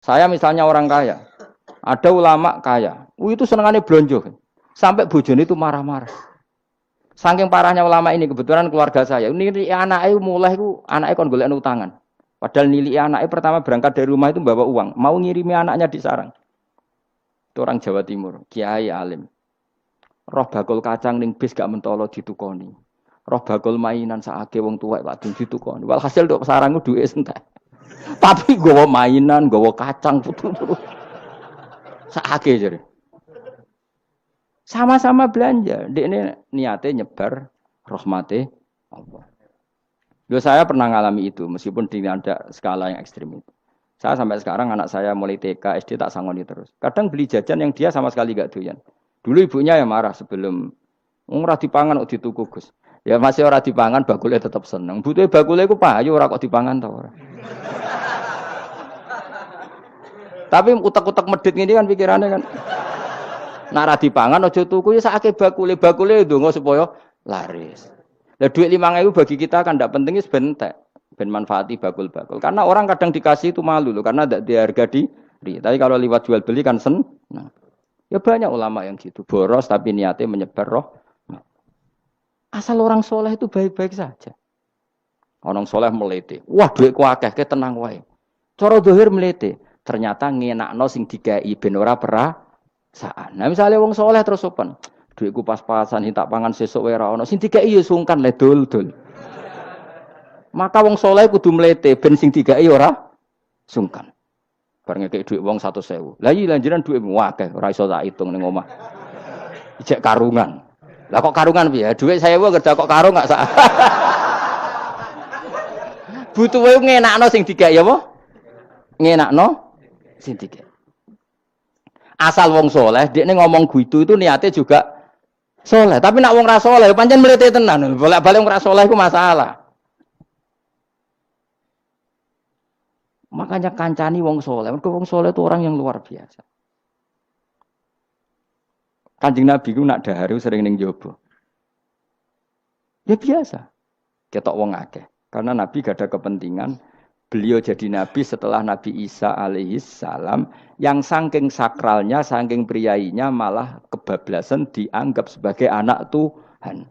Saya misalnya orang kaya, ada ulama kaya, itu senengannya blonjo. Sampai bojone itu marah-marah. Saking parahnya ulama ini kebetulan keluarga saya. Ini anaknya mulai itu anaknya kon golek utangan. Padahal nilai anaknya pertama berangkat dari rumah itu bawa uang, mau ngirimi anaknya di sarang. Itu orang Jawa Timur, kiai alim. Roh bakul kacang ning bis gak mentolo ditukoni. Roh bakul mainan saake wong tuwek lak ditukoni. Walhasil tok sarang duwe entek. Tapi gowo mainan, gowo kacang putu-putu. Saake jare. Sama-sama belanja. Dekne niate nyebar rahmate Allah. Saya pernah ngalami itu meskipun tidak ada skala yang ekstrim itu. Saya sampai sekarang anak saya mulai TK, SD tak sangoni terus. Kadang beli jajan yang dia sama sekali gak doyan. Dulu ibunya yang marah sebelum ora dipangan kok dituku Gus. Ya masih ora dipangan bakule tetap seneng. Butuhe bakule iku payu ora kok dipangan ta ora. Tapi utek-utek medhit ngene kan pikirannya kan. Nek ora dipangan aja tuku ya sakake bakule ndonga supaya laris. Lah duit 5.000 bagi kita kan ndak penting wis bentek. Ben manfaati bakul-bakul. Karena orang kadang dikasih itu malu loh karena ndak diharga diri. Tapi kalau lewat jual beli kan senang. Ya banyak ulama yang gitu, boros tapi niatnya menyebar roh. Asal orang soleh itu baik-baik saja. Orang soleh melete. Wah duitku akeh, ke tenang wae. Cara dohir melete. Ternyata ngenakno sing dikai ben ora perasaan. Nah misalnya wong soleh terus sopan. Duitku pas-pasan tak pangan sesuk wae ora ono. Sing dikai ya sungkan le dul-dul. Maka wong soleh kudu melete ben sing dikai ora sungkan. Bar ngekek dhuwit wong 100.000. Lah iya lanjiran dhuwitmu akeh ora iso tak hitung ning omah. Ijek karungan. Lah kok karungan piye? Dhuwit 1.000 kerja kok karung gak sak. Butuhe ngenakno sing digawe apa? Ngenakno sing digawe. Asal wong soleh, dekne ngomong gitu itu niatnya juga soleh. Tapi nak wong ra soleh pancen mlete tenan. Bolak-balik wong ra soleh iku masalah. Makanya kancani wong soleh. Mergo wong soleh itu orang yang luar biasa. Kanjeng Nabi ku nak dahar sering ning jaba. Ya biasa. Ketok wong akeh. Karena Nabi gak ada kepentingan beliau jadi Nabi setelah Nabi Isa alaihis salam yang saking sakralnya, saking priainya malah kebablasan dianggap sebagai anak Tuhan.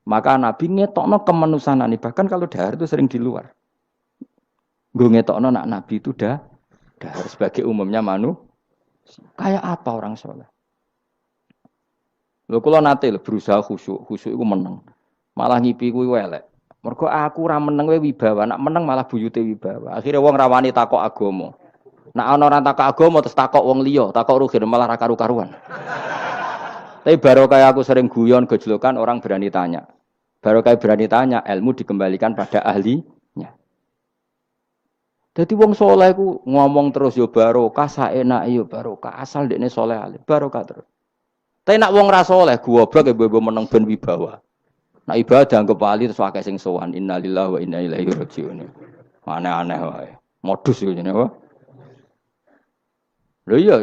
Maka Nabi ngetokno kemanusiaan ini. Bahkan kalau dahar itu sering di luar. Gue ngetokno nak Nabi itu dahar sebagai umumnya kayak apa orang soleh. Lho kula nate lho berusaha khusyuk iku meneng. Malah ngipi kuwi elek. Mergo aku ora meneng wae wibawa, nak meneng malah buyute wibawa. Akhire wong ra wani takok agama. Nak ana ora takok agama terus takok wong liya, takok rugi malah ra karu-karuan. Tapi baru kayak aku sering guyon gejlokan orang berani tanya. Baru kayak berani tanya, ilmu dikembalikan pada ahlinya. Jadi wong soleh ku ngomong terus yo barokah, saenake yo barokah, asal dekne soleh alim, barokah terus. Tapi nak wong ra soleh goblok e mbok meneng ben wibawa. Nak ibadah anggap wali terus akeh sing sowan, innalillahi wa inna ilaihi raji'un. Aneh-aneh wae. Modus yo jenenge apa? Lho iya,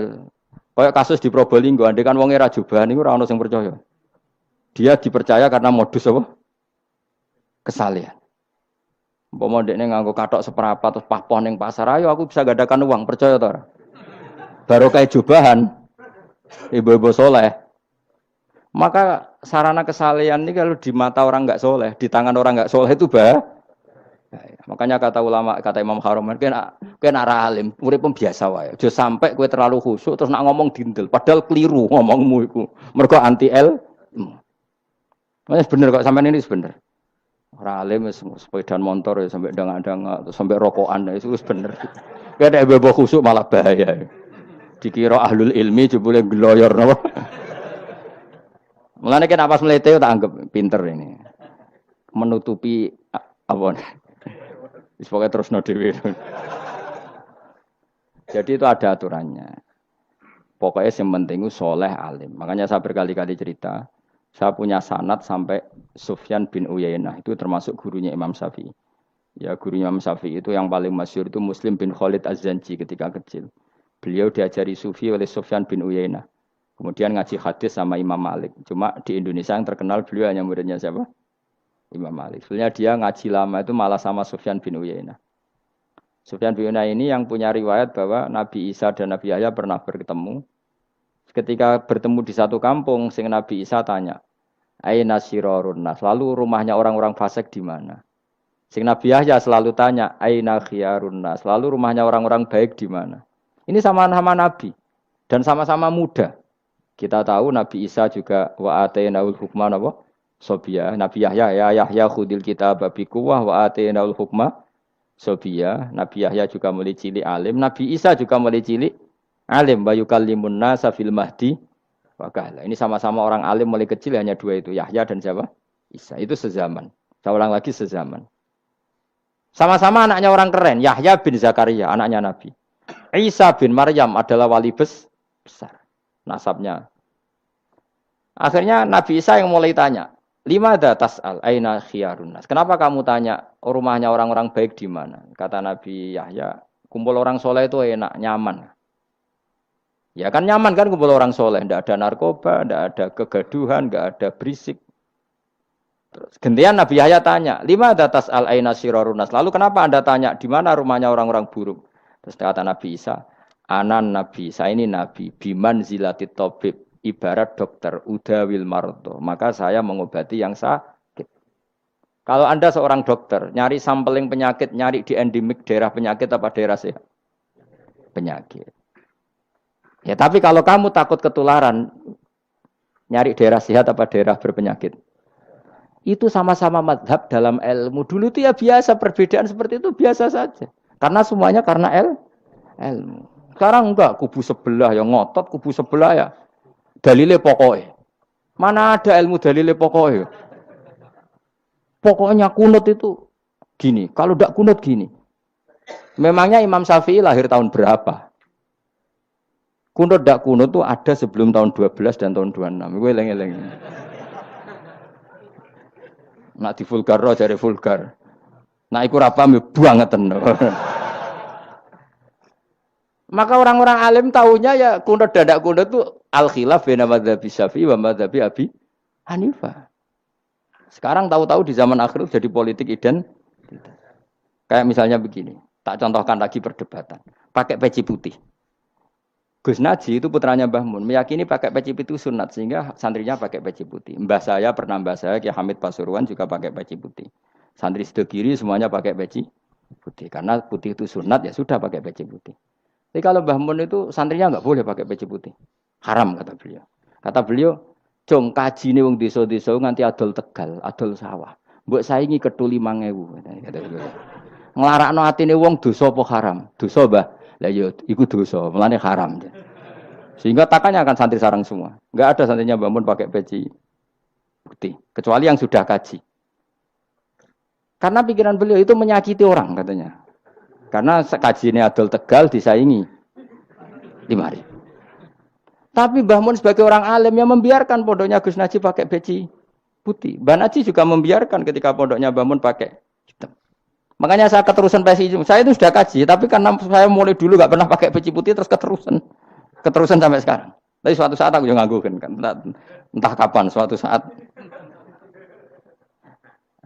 kayak kasus di Probolinggo, andai kan wong ra jubahan niku ora ono sing percaya. Dia dipercaya karena modus apa? Kesalehan. Umpama ndekne nganggo kathok seprapat terus pahpoh ning pasar, ayo aku bisa gadakan uang, percaya ta ora? Baru kayak jubahan ibu-ibu soleh. Maka sarana kesalehan ini kalau di mata orang enggak soleh, di tangan orang enggak soleh itu bahaya. Makanya kata ulama, kata Imam Haromen, kena alim, urip biasa wae. Aja sampai kowe terlalu khusyuk terus nak ngomong dindel, padahal keliru ngomongmu iku. Mergo anti ilmu. Wes bener kok sampean ini bener. Ora alim wis sepeda motor ya sampai dang-dang sampai rokokan itu wis bener. Kowe nek bebo khusyuk malah bahaya. Dikira ahlul ilmi jebule gloyor napa. Mulane kan pas mlete tak anggap pinter ini. Menutupi apa. Wis pokoke terusno dhewe. Jadi itu ada aturannya. Pokoknya yang penting itu soleh alim. Makanya saya berkali-kali cerita, saya punya sanad sampai Sufyan bin Uyainah itu termasuk gurunya Imam Syafi'i. Ya gurunya Imam Syafi'i itu yang paling masyhur itu Muslim bin Khalid Az-Zanji ketika kecil. Beliau diajari sufi oleh Sufyan bin Uyainah. Kemudian ngaji hadis sama Imam Malik. Cuma di Indonesia yang terkenal beliau hanya muridnya siapa? Imam Malik. Sebenarnya dia ngaji lama itu malah sama Sufyan bin Uyainah. Sufyan bin Uyainah ini yang punya riwayat bahwa Nabi Isa dan Nabi Yahya pernah bertemu. Ketika bertemu di satu kampung, sing Nabi Isa tanya, "Aina sirarun nas?" Lalu rumahnya orang-orang fasik di mana? Sing Nabi Yahya selalu tanya, "Aina khiyarun nas?" Lalu rumahnya orang-orang baik di mana? Ini sama-sama Nabi dan sama-sama muda. Kita tahu Nabi Isa juga wa atainaul hukma napa? Sobia. Nabi Yahya ya Yahya khudil kitab bi quwwah wa atainaul hukma sobia. Nabi Yahya juga mulai cilik alim, Nabi Isa juga mulai cilik alim, wa yukallimun nasa fil mahdi wa kahla. Ini sama-sama orang alim mulai kecil, hanya dua itu, Yahya dan siapa? Isa. Itu sezaman. Saya ulang lagi, sezaman. Sama-sama anaknya orang keren, Yahya bin Zakaria, anaknya Nabi. Isa bin Maryam adalah wali besar nasabnya. Akhirnya Nabi Isa yang mulai tanya, "Limadza tas'al aina khiyarun nas?" Kenapa kamu tanya rumahnya orang-orang baik di mana? Kata Nabi Yahya, kumpul orang soleh itu enak, nyaman. Ya kan nyaman kan kumpul orang soleh, tidak ada narkoba, tidak ada kegaduhan, tidak ada berisik. Terus gantian Nabi Yahya tanya, "Limadza tas'al aina sirarun nas?" Lalu kenapa Anda tanya di mana rumahnya orang-orang buruk? Terus kata Nabi Isa, "Anan Nabi, saya ini Nabi, biman zilatit tabib, ibarat dokter, udawil mardo. Maka saya mengobati yang sakit." Kalau Anda seorang dokter, nyari sampling penyakit, nyari di endemik daerah penyakit apa daerah sehat? Penyakit. Ya tapi kalau kamu takut ketularan, nyari daerah sehat apa daerah berpenyakit? Itu sama-sama madhab dalam ilmu. Dulu itu ya biasa, perbedaan seperti itu biasa saja. Karena semuanya karena ilmu. Sekarang enggak, kubu sebelah yang ngotot, kubu sebelah ya dalile pokoknya. Mana ada ilmu dalile pokoknya? Pokoknya kunut itu gini, kalau enggak kunut gini. Memangnya Imam Syafi'i lahir tahun berapa? Kunut enggak kunut itu ada sebelum tahun 12 dan tahun 26. Gue eleng-eleng. Nak di vulgar roh jare vulgar. Nak iku ra paham bangetan. Maka orang-orang alim tahunya ya kunut dadak kunut itu al-khilaf baina madzhab Syafi'i wa madzhab Abi Hanifah. Sekarang tahu-tahu di zaman akhir jadi politik identitas. Kayak misalnya begini, tak contohkan lagi perdebatan. Pakai peci putih. Gus Naji itu putranya Mbah Mun, meyakini pakai peci putih sunat sehingga santrinya pakai peci putih. Mbah saya Kiai Hamid Pasuruan juga pakai peci putih. Santri sebelah kiri semuanya pakai peci putih karena putih itu sunat ya sudah pakai peci putih. Tapi kalau Mbah Mun itu santrinya enggak boleh pakai peci putih. Haram kata beliau. Kata beliau, "Jong kajine wong desa-desa nganti adol Tegal, adol sawah. Mbok saingi ketu 5.000." Kata beliau. Nglarakno atine wong dosa apa haram? Dosa, Mbah. Lah ya iku dosa, mulane haram. Sehingga takannya akan santri sarang semua. Enggak ada santrinya Mbah Mun pakai peci putih, kecuali yang sudah kaji. Karena pikiran beliau itu menyakiti orang katanya. Karena kajiannya adol Tegal disaingi 5.000. Tapi Mbah Mun sebagai orang alim yang membiarkan pondoknya Gus Naji pakai peci putih. Mbah Naji juga membiarkan ketika pondoknya Mbah Mun pakai hitam. Makanya saya keterusan peci. Saya itu sudah kaji, tapi karena saya mulai dulu nggak pernah pakai peci putih, terus keterusan sampai sekarang. Tapi suatu saat aku juga nganggukan kan, entah kapan suatu saat.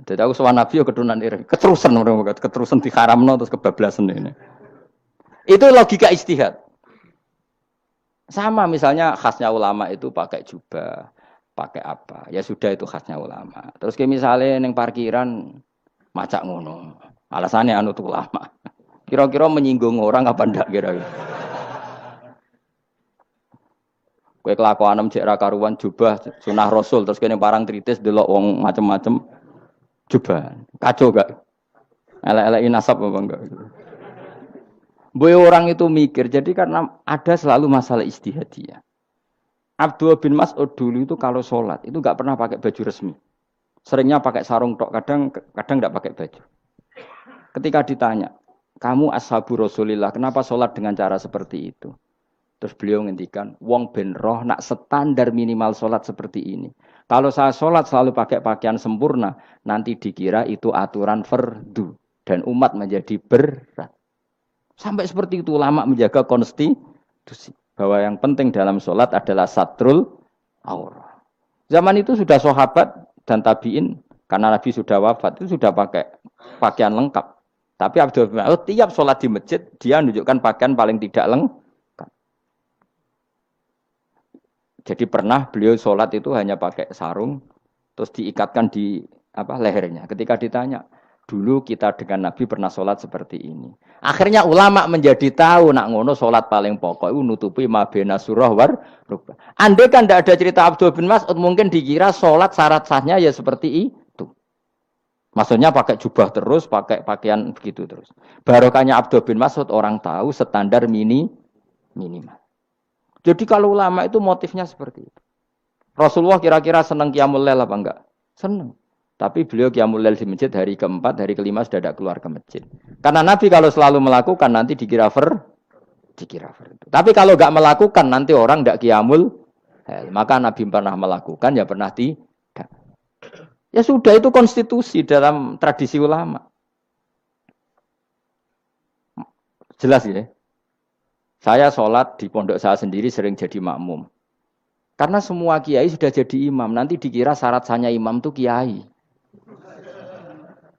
Jadi aku sowan Nabi yo keturunan iri, keterusan diharamno terus kebablasan ini. Itu logika ijtihad. Sama misalnya khasnya ulama itu pakai jubah, pakai apa? Ya sudah itu khasnya ulama. Terus kayak misalnya neng parkiran macak ngono. Alasannya anut ulama. Kira-kira menyinggung orang apa ndak kira-kira? Kowe kelakuanem cek ra karuan jubah sunah Rasul terus kene parang tritis delok wong macem-macem jubah. Kacau gak? Elek-eleki nasab apa enggak? Boy orang itu mikir, jadi karena ada selalu masalah ijtihadiyah. Abdullah bin Mas'ud dulu itu kalau sholat itu enggak pernah pakai baju resmi. Seringnya pakai sarung tok, kadang enggak pakai baju. Ketika ditanya, "Kamu ashabu Rasulillah, kenapa sholat dengan cara seperti itu?" Terus beliau ngendikan, "Wong ben roh nak standar minimal sholat seperti ini. Kalau saya sholat selalu pakai pakaian sempurna, nanti dikira itu aturan fardu dan umat menjadi berat." Sampai seperti itu ulama menjaga konstitusi bahwa yang penting dalam sholat adalah satrul aurah. Zaman itu sudah sahabat dan tabiin karena Nabi sudah wafat itu sudah pakai pakaian lengkap. Tapi Abdul bin Mas'ud tiap sholat di masjid dia menunjukkan pakaian paling tidak lengkap. Jadi pernah beliau sholat itu hanya pakai sarung, terus diikatkan di lehernya. Ketika ditanya, dulu kita dengan Nabi pernah sholat seperti ini. Akhirnya ulama menjadi tahu nak ngono sholat paling pokok itu nutupi mabena surah war rukbah. Andai kan tidak ada cerita Abdul bin Mas'ud mungkin dikira sholat syarat sahnya ya seperti itu. Maksudnya pakai jubah terus, pakai pakaian begitu terus. Barokahnya Abdul bin Mas'ud orang tahu standar minimal. Jadi kalau ulama itu motifnya seperti itu. Rasulullah kira-kira senang qiyamul lail apa enggak? Senang. Tapi beliau qiyamul lail di masjid hari keempat, hari kelima sudah tidak keluar ke masjid. Karena Nabi kalau selalu melakukan nanti dikira itu. Tapi kalau enggak melakukan nanti orang enggak qiyamul lail. Maka Nabi pernah melakukan ya pernah tidak. Ya sudah itu konstitusi dalam tradisi ulama. Jelas ya. Saya sholat di pondok saya sendiri sering jadi makmum. Karena semua kiai sudah jadi imam. Nanti dikira syarat sahnya imam itu kiai.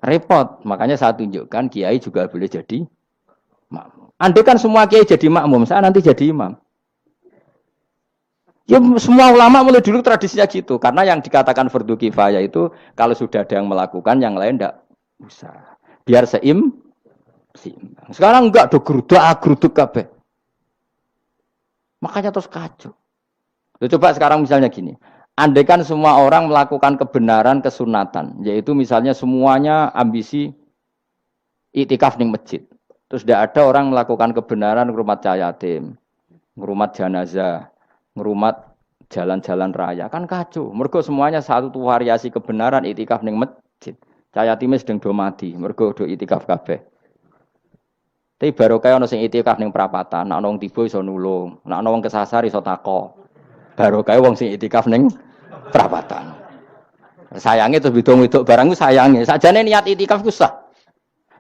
Repot. Makanya saya tunjukkan kiai juga boleh jadi makmum. Andai kan semua kiai jadi makmum, saya nanti jadi imam. Ya semua ulama mulai dulu tradisinya gitu. Karena yang dikatakan fardu kifayah itu kalau sudah ada yang melakukan, yang lain tidak usah. Biar seimbang. Sekarang enggak do geruduk kabeh. Makanya terus kacau. Coba sekarang misalnya gini. Andai kan semua orang melakukan kebenaran kesunatan, yaitu misalnya semuanya ambisi iktikaf ning masjid. Terus tidak ada orang melakukan kebenaran ngrumat yatim, ngrumat jenazah, ngrumat jalan-jalan raya, kan kacau. Mergo semuanya satu variasi kebenaran iktikaf ning masjid. Cah yatime sedang do mati, mergo do iktikaf kabeh. Tapi baru kaya ana sing iktikaf ning perapatan, nek ana wong tiba iso nulung, nek ana wong kesasar iso tako. Baru kaya wong sing iktikaf ning perapatan. Sayange terus bidung-bidung barang ku sayange. Sakjane niat iktikaf ku sah.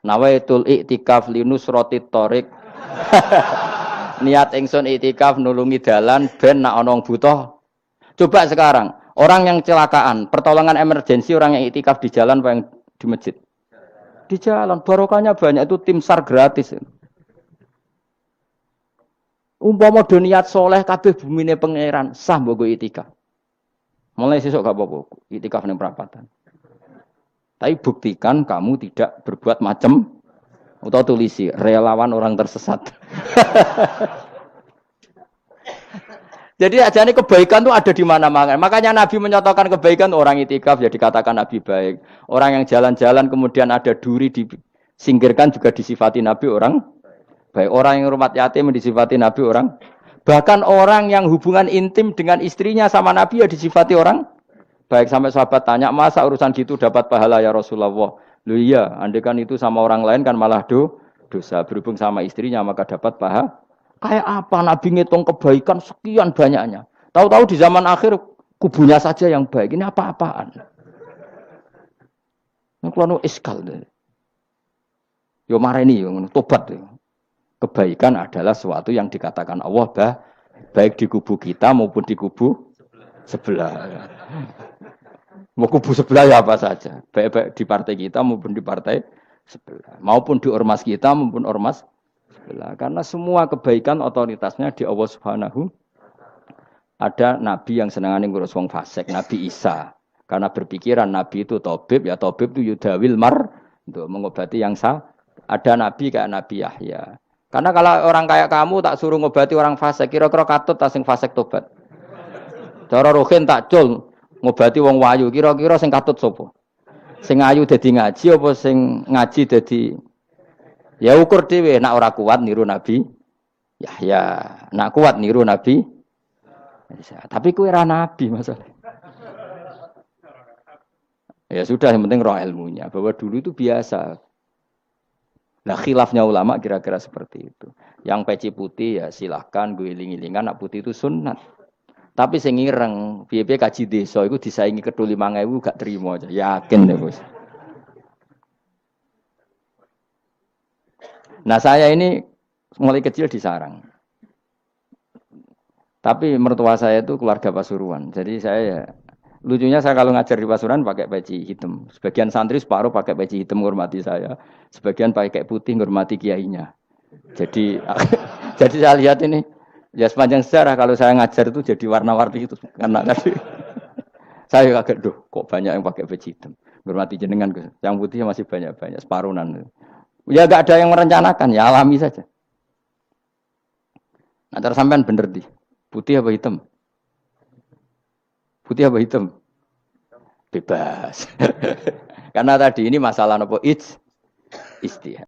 Nawaitul iktikaf linusratit thoriq. Niat ingsun iktikaf nulungi dalan ben nek ana wong butuh. Coba sekarang, orang yang kecelakaan, pertolongan emergensi orang yang iktikaf di jalan apa yang di masjid? Di jalan, barokahnya banyak, itu tim SAR gratis. Umpama do niat soleh kabeh bumine pangeran, sah mbok iktikaf. Mulai sesuk gak apa-apa, iktikaf ning perapatan. Tapi buktikan kamu tidak berbuat macam atau tulisi relawan orang tersesat. Jadi ajane kebaikan itu ada di mana-mana. Makanya Nabi menyatakan kebaikan orang itikaf ya dikatakan Nabi baik. Orang yang jalan-jalan kemudian ada duri disingkirkan juga disifati Nabi orang baik. Orang yang rumah yatim disifati Nabi orang. Bahkan orang yang hubungan intim dengan istrinya sama Nabi ya disifati orang baik. Sampai sahabat tanya, masa urusan gitu dapat pahala ya Rasulullah? Loh iya, andai kan itu sama orang lain kan malah dosa. Berhubung sama istrinya maka dapat pahala. Kayak apa Nabi ngitung kebaikan sekian banyaknya. Tahu-tahu di zaman akhir kubunya saja yang baik. Ini apa-apaan? Ini kalau iskal. Yo mareni yo tobat. Kebaikan adalah sesuatu yang dikatakan Allah baik di kubu kita maupun di kubu sebelah. Mau kubu sebelah ya apa saja. Baik di partai kita maupun di partai sebelah. Maupun di ormas kita maupun ormas karena semua kebaikan otoritasnya di Allah Subhanahu. Ada nabi yang senengane ngurus wong fasik, Nabi Isa. Karena berpikiran nabi itu tabib, ya tabib itu yudawil mar untuk mengobati yang sah. Ada nabi kayak Nabi Yahya. Karena kalau orang kayak kamu tak suruh ngobati orang fasik, kira-kira katut ta sing fasik tobat. Cara rohin tak cul ngobati wong wayu, kira-kira sing katut sapa? Sing ayu dadi ngaji apa sing ngaji dadi. Ya ukur dhewe, nak ora kuat niru Nabi Yahya, nak kuat niru Nabi Isa. Tapi kowe ora nabi masalah. Ya sudah, yang penting roh ilmunya. Bahwa dulu itu biasa. Nah khilafnya ulama kira-kira seperti itu. Yang peci putih ya silahkan, gue iling-ilingan, nak putih itu sunat. Tapi sing ireng, piye-piye kaji desa iku disaingi kedul 5.000 gak terima aja. Yakin deh bos. Nah saya ini mulai kecil di sarang. Tapi mertua saya itu keluarga Pasuruan. Jadi saya ya Lucunya saya kalau ngajar di Pasuruan pakai peci hitam. Sebagian santri separuh pakai peci hitam menghormati saya. Sebagian pakai putih menghormati kiainya. Jadi jadi saya lihat ini ya sepanjang sejarah kalau saya ngajar itu jadi warna-warni itu karena tadi saya kaget kok banyak yang pakai peci hitam. Menghormati jenengan Gus. Yang putih masih banyak separuhan. Ya enggak ada yang merencanakan, ya alami saja. Nah, terus sampean bener di. Putih apa hitam? Putih apa hitam? Bebas. Karena tadi ini masalah nopo istihad.